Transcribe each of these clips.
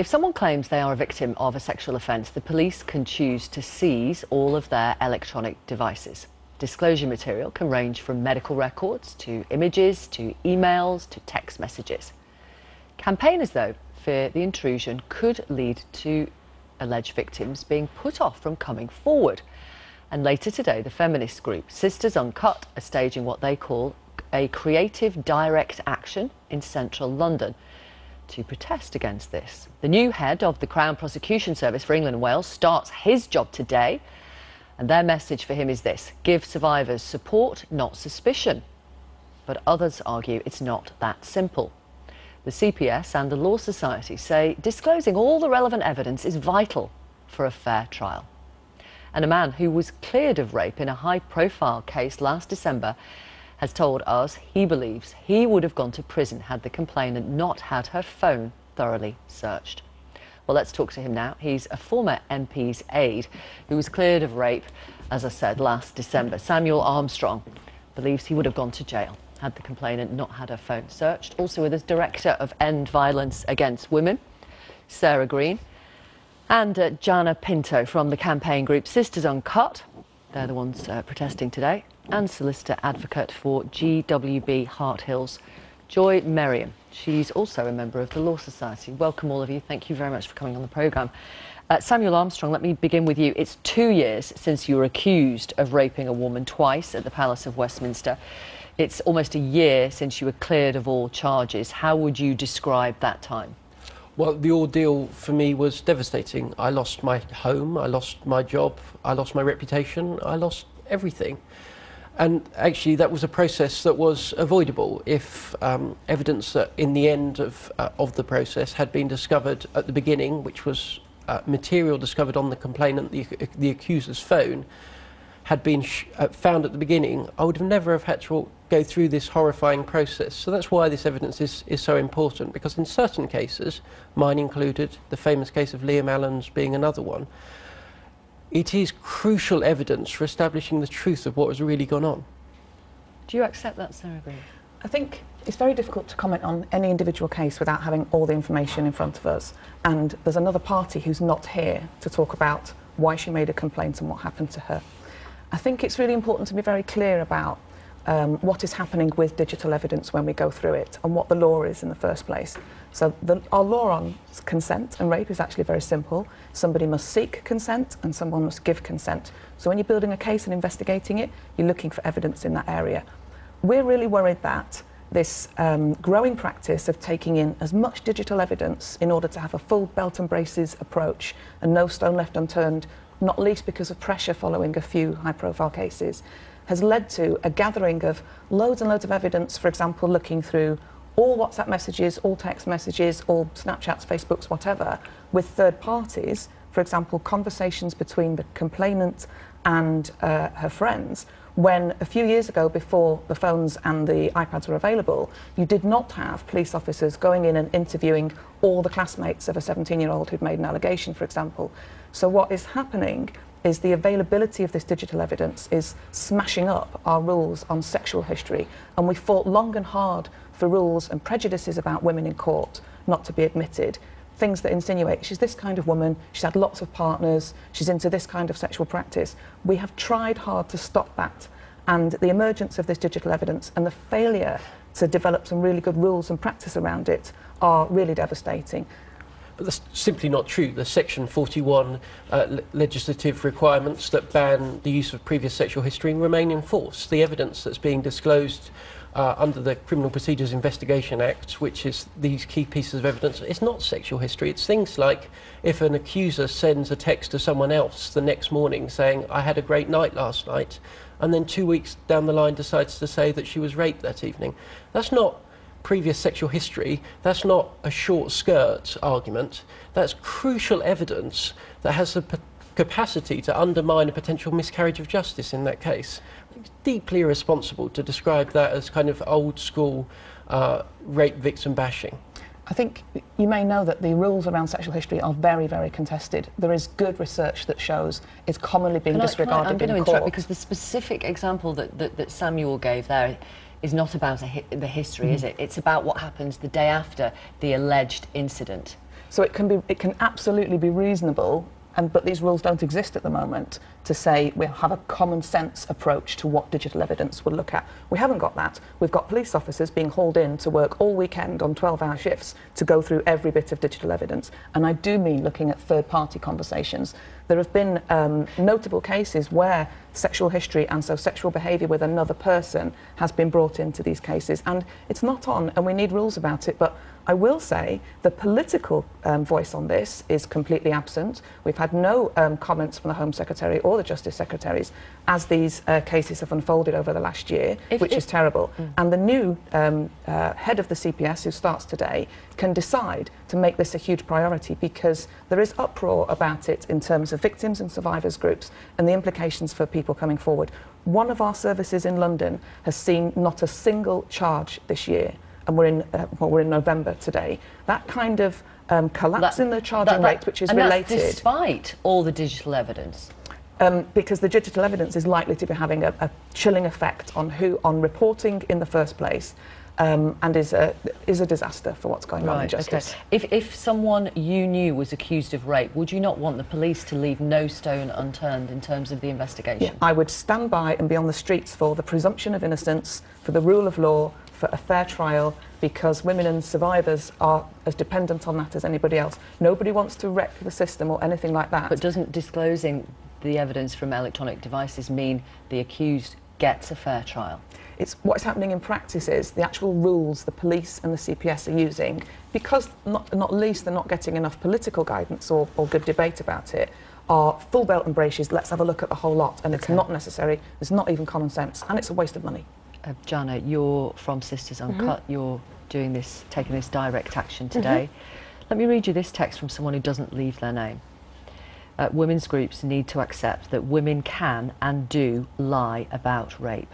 If someone claims they are a victim of a sexual offence, the police can choose to seize all of their electronic devices. Disclosure material can range from medical records to images to emails to text messages. Campaigners, though, fear the intrusion could lead to alleged victims being put off from coming forward. And later today, the feminist group Sisters Uncut are staging what they call a creative direct action in central London to protest against this. The new head of the Crown Prosecution Service for England and Wales starts his job today, and their message for him is this: give survivors support, not suspicion. But others argue it's not that simple. The CPS and the Law Society say disclosing all the relevant evidence is vital for a fair trial. And a man who was cleared of rape in a high-profile case last December has told us he believes he would have gone to prison had the complainant not had her phone thoroughly searched. Well, let's talk to him now. He's a former MP's aide who was cleared of rape, as I said, last December. Samuel Armstrong believes he would have gone to jail had the complainant not had her phone searched. Also with us, Director of End Violence Against Women, Sarah Green, and Jana Pinto from the campaign group Sisters Uncut. They're the ones protesting today. And solicitor advocate for GWB Hart Hills, Joy Merriam. She's also a member of the Law Society. Welcome all of you. Thank you very much for coming on the programme. Samuel Armstrong, let me begin with you. It's 2 years since you were accused of raping a woman twice at the Palace of Westminster. It's almost a year since you were cleared of all charges. How would you describe that time? Well, the ordeal for me was devastating. I lost my home, I lost my job, I lost my reputation, I lost everything. And actually that was a process that was avoidable if evidence that in the end of the process had been discovered at the beginning, which was material discovered on the complainant, the accuser's phone, had been found at the beginning, I would have never have had to go through this horrifying process. So that's why this evidence is so important, because in certain cases, mine included, the famous case of Liam Allen's being another one, it is crucial evidence for establishing the truth of what has really gone on. Do you accept that, Sarah Green? I think it's very difficult to comment on any individual case without having all the information in front of us. And there's another party who's not here to talk about why she made a complaint and what happened to her. I think it's really important to be very clear about what is happening with digital evidence when we go through it and what the law is in the first place. So our law on consent and rape is actually very simple. Somebody must seek consent and someone must give consent. So when you're building a case and investigating it, you're looking for evidence in that area. We're really worried that this growing practice of taking in as much digital evidence in order to have a full belt and braces approach and no stone left unturned, not least because of pressure following a few high-profile cases, has led to a gathering of loads and loads of evidence, for example, looking through all WhatsApp messages, all text messages, all Snapchats, Facebooks, whatever, with third parties, for example, conversations between the complainant and her friends, when a few years ago, before the phones and the iPads were available, you did not have police officers going in and interviewing all the classmates of a 17-year-old who'd made an allegation, for example. So what is happening is the availability of this digital evidence is smashing up our rules on sexual history, and we fought long and hard for rules and prejudices about women in court not to be admitted. Things that insinuate she's this kind of woman, she's had lots of partners, she's into this kind of sexual practice. We have tried hard to stop that, and the emergence of this digital evidence and the failure to develop some really good rules and practice around it are really devastating. But that's simply not true. The Section 41 legislative requirements that ban the use of previous sexual history remain in force. The evidence that's being disclosed under the Criminal Procedures Investigation Act, which is these key pieces of evidence, it's not sexual history. It's things like if an accuser sends a text to someone else the next morning saying, I had a great night last night, and then 2 weeks down the line decides to say that she was raped that evening. That's not previous sexual history, that's not a short skirt argument, that's crucial evidence that has the capacity to undermine a potential miscarriage of justice in that case. It's deeply irresponsible to describe that as kind of old school rape victim bashing. I think you may know that the rules around sexual history are very, very contested. There is good research that shows it's commonly being disregarded in court. I'm going to interrupt because the specific example that Samuel gave there is not about the history, is it? It's about what happens the day after the alleged incident. So it can absolutely be reasonable, but these rules don't exist at the moment, to say we have a common sense approach to what digital evidence will look at. We haven't got that. We've got police officers being hauled in to work all weekend on 12-hour shifts to go through every bit of digital evidence. And I do mean looking at third-party conversations. There have been notable cases where sexual history and so sexual behaviour with another person has been brought into these cases, and it's not on, and we need rules about it. But I will say the political voice on this is completely absent. We've had no comments from the Home Secretary or the Justice Secretaries as these cases have unfolded over the last year, which is terrible. And the new head of the CPS, who starts today, can decide to make this a huge priority, because there is uproar about it in terms of victims and survivors groups and the implications for people coming forward. One of our services in London has seen not a single charge this year, and we're in November today. That kind of collapse in the charging rate, which is related. That's despite all the digital evidence. Because the digital evidence is likely to be having a chilling effect on reporting in the first place, and is a disaster for what's going on in justice. Okay. If someone you knew was accused of rape, would you not want the police to leave no stone unturned in terms of the investigation? Yeah, I would stand by and be on the streets for the presumption of innocence, for the rule of law, for a fair trial, because women and survivors are as dependent on that as anybody else. Nobody wants to wreck the system or anything like that. But doesn't disclosing the evidence from electronic devices mean the accused gets a fair trial? It's what's happening in practice is the actual rules the police and the CPS are using, because not least they're not getting enough political guidance or good debate about it, are full belt and braces, let's have a look at the whole lot, and it's not necessary, it's not even common sense, and it's a waste of money. Jana, you're from Sisters Uncut, you're taking this direct action today. Let me read you this text from someone who doesn't leave their name. Women's groups need to accept that women can and do lie about rape.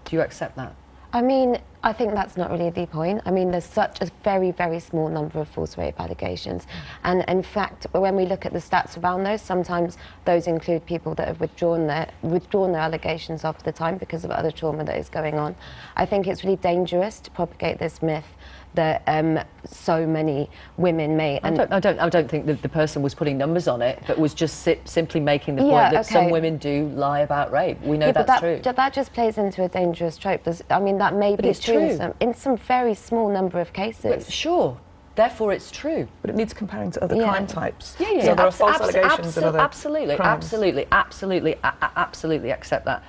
Do you accept that? I mean, I think that's not really the point. I mean, there's such a very, very small number of false rape allegations. And in fact, when we look at the stats around those, sometimes those include people that have withdrawn their allegations after the time because of other trauma that is going on. I think it's really dangerous to propagate this myth that so many women may... I don't think that the person was putting numbers on it, but was just simply making the point that some women do lie about rape. We know that's true. That just plays into a dangerous trope. I mean, that may be true in some very small number of cases. But sure. Therefore, it's true. But it needs comparing to other crime types. Yeah. So there are false allegations and other absolutely, crimes. absolutely accept that.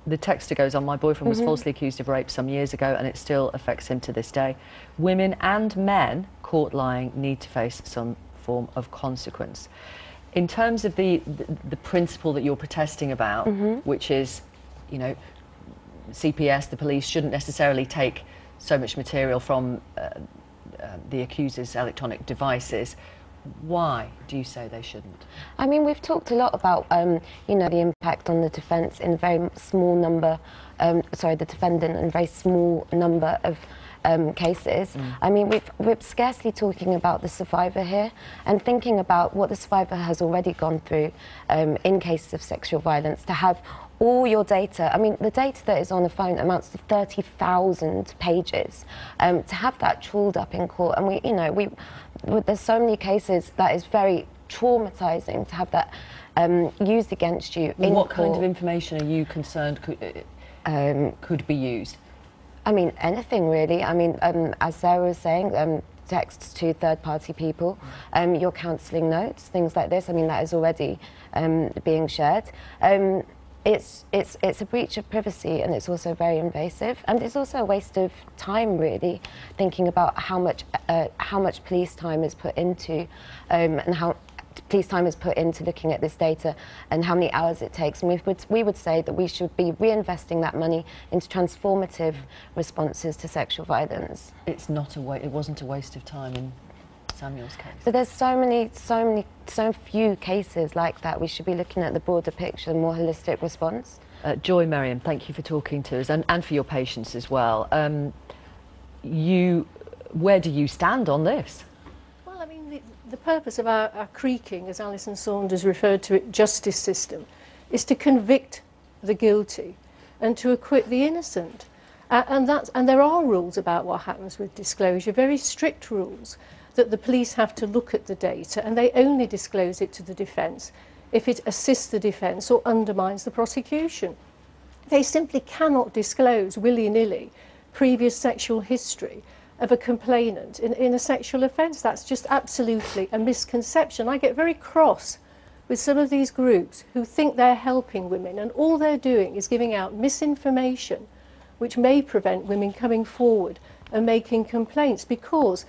The texter goes on, my boyfriend was falsely accused of rape some years ago and it still affects him to this day. Women and men caught lying need to face some form of consequence. In terms of the principle that you're protesting about, which is, you know, CPS, the police, shouldn't necessarily take so much material from the accuser's electronic devices, why do you say they shouldn't? I mean, we've talked a lot about, you know, the impact on the defence in a very small number, the defendant in a very small number of cases. I mean, we're scarcely talking about the survivor here and thinking about what the survivor has already gone through in cases of sexual violence, to have all your data. I mean, the data that is on the phone amounts to 30,000 pages. To have that trawled up in court, and there's so many cases that is very traumatising to have that used against you in what court. Kind of information are you concerned could be used? I mean, anything really. I mean, as Sarah was saying, texts to third-party people, your counselling notes, things like this. I mean, that is already being shared. It's a breach of privacy, and it's also very invasive, and it's also a waste of time, really, thinking about how much police time is put into and how police time is put into looking at this data and how many hours it takes. And we would say that we should be reinvesting that money into transformative responses to sexual violence. It wasn't a waste of time in Samuel's case. But there's so few cases like that. We should be looking at the broader picture, the more holistic response. Joy Merriam, thank you for talking to us and for your patience as well. Where do you stand on this? Well, I mean, the purpose of our creaking, as Alison Saunders referred to it, justice system, is to convict the guilty and to acquit the innocent. And there are rules about what happens with disclosure, very strict rules. that the police have to look at the data, and they only disclose it to the defence if it assists the defence or undermines the prosecution. They simply cannot disclose willy-nilly previous sexual history of a complainant in a sexual offence. That's just absolutely a misconception. I get very cross with some of these groups who think they're helping women, and all they're doing is giving out misinformation which may prevent women coming forward and making complaints, because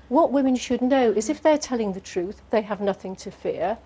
what women should know is if they're telling the truth, they have nothing to fear.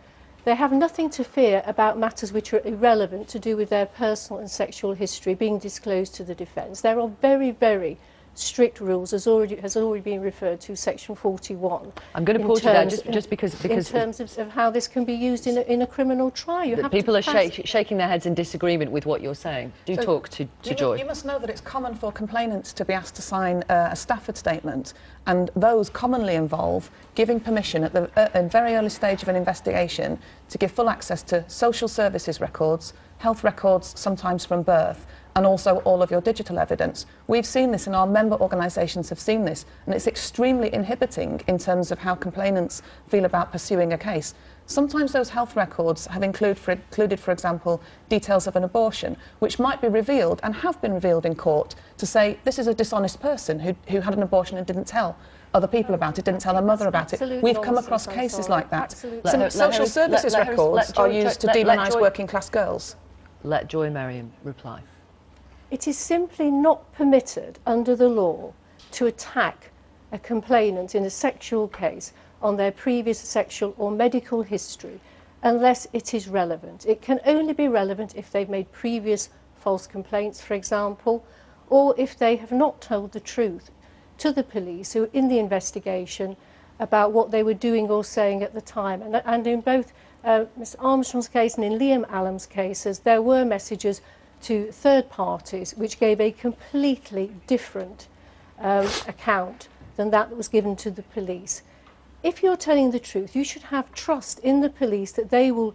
They have nothing to fear about matters which are irrelevant to do with their personal and sexual history being disclosed to the defence. There are very, very strict rules, as has already been referred to, Section 41. I'm going to pause you there just because in terms of how this can be used in a criminal trial. You have people are shaking their heads in disagreement with what you're saying. Do talk to Joy. You must know that it's common for complainants to be asked to sign a Stafford statement, and those commonly involve giving permission at the very early stage of an investigation to give full access to social services records, health records, sometimes from birth, and also all of your digital evidence. We've seen this, and our member organisations have seen this, and it's extremely inhibiting in terms of how complainants feel about pursuing a case. Sometimes those health records have included, for example, details of an abortion, which might be revealed and have been revealed in court to say this is a dishonest person who had an abortion and didn't tell other people about it, didn't tell her mother about it. We've come across cases like that. Some social services records are used to demonise working class girls. Let Joy Merriam reply. It is simply not permitted under the law to attack a complainant in a sexual case on their previous sexual or medical history unless it is relevant. It can only be relevant if they've made previous false complaints, for example, or if they have not told the truth to the police who are in the investigation about what they were doing or saying at the time. And in both Ms Armstrong's case and in Liam Allam's cases, there were messages to third parties which gave a completely different account than that was given to the police. If you're telling the truth, you should have trust in the police that they will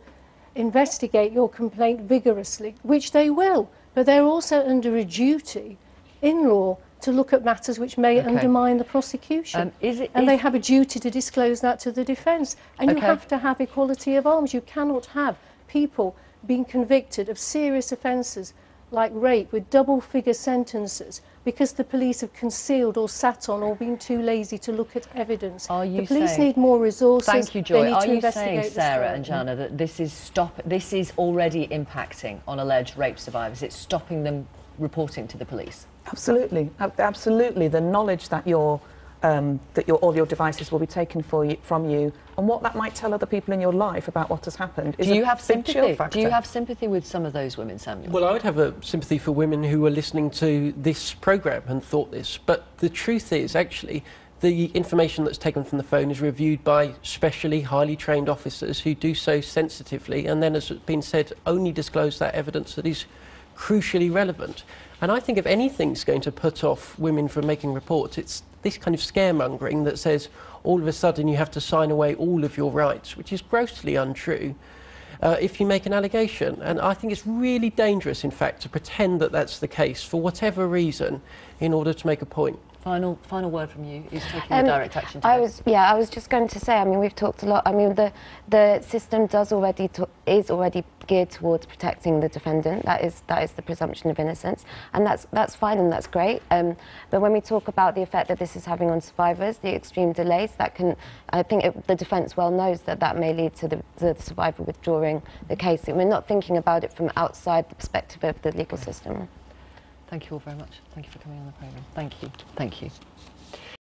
investigate your complaint vigorously, which they will, but they're also under a duty in law to look at matters which may undermine the prosecution. They have a duty to disclose that to the defence. And you have to have equality of arms. You cannot have people being convicted of serious offences like rape with double-figure sentences because the police have concealed or sat on or been too lazy to look at evidence. The police need more resources. Thank you, Joy. Are you saying, Sarah and Jana, that this is already impacting on alleged rape survivors? It's stopping them reporting to the police? Absolutely, absolutely. The knowledge that all your devices will be taken from you, and what that might tell other people in your life about what has happened. Do you have sympathy? Do you have sympathy with some of those women, Samuel? Well, I would have a sympathy for women who were listening to this programme and thought this, but the truth is, actually, the information that's taken from the phone is reviewed by specially highly trained officers who do so sensitively, and then, as has been said, only disclose that evidence that is crucially relevant. And I think if anything's going to put off women from making reports, it's this kind of scaremongering that says all of a sudden you have to sign away all of your rights, which is grossly untrue, if you make an allegation. And I think it's really dangerous, in fact, to pretend that that's the case for whatever reason in order to make a point. Final word from you is taking the direct action. I was just going to say, I mean, we've talked a lot. I mean, the system is already geared towards protecting the defendant. That is the presumption of innocence, and that's fine and that's great. But when we talk about the effect that this is having on survivors, the extreme delays, I think the defence well knows that may lead to the survivor withdrawing the case. And we're not thinking about it from outside the perspective of the legal system. Thank you all very much. Thank you for coming on the programme. Thank you. Thank you.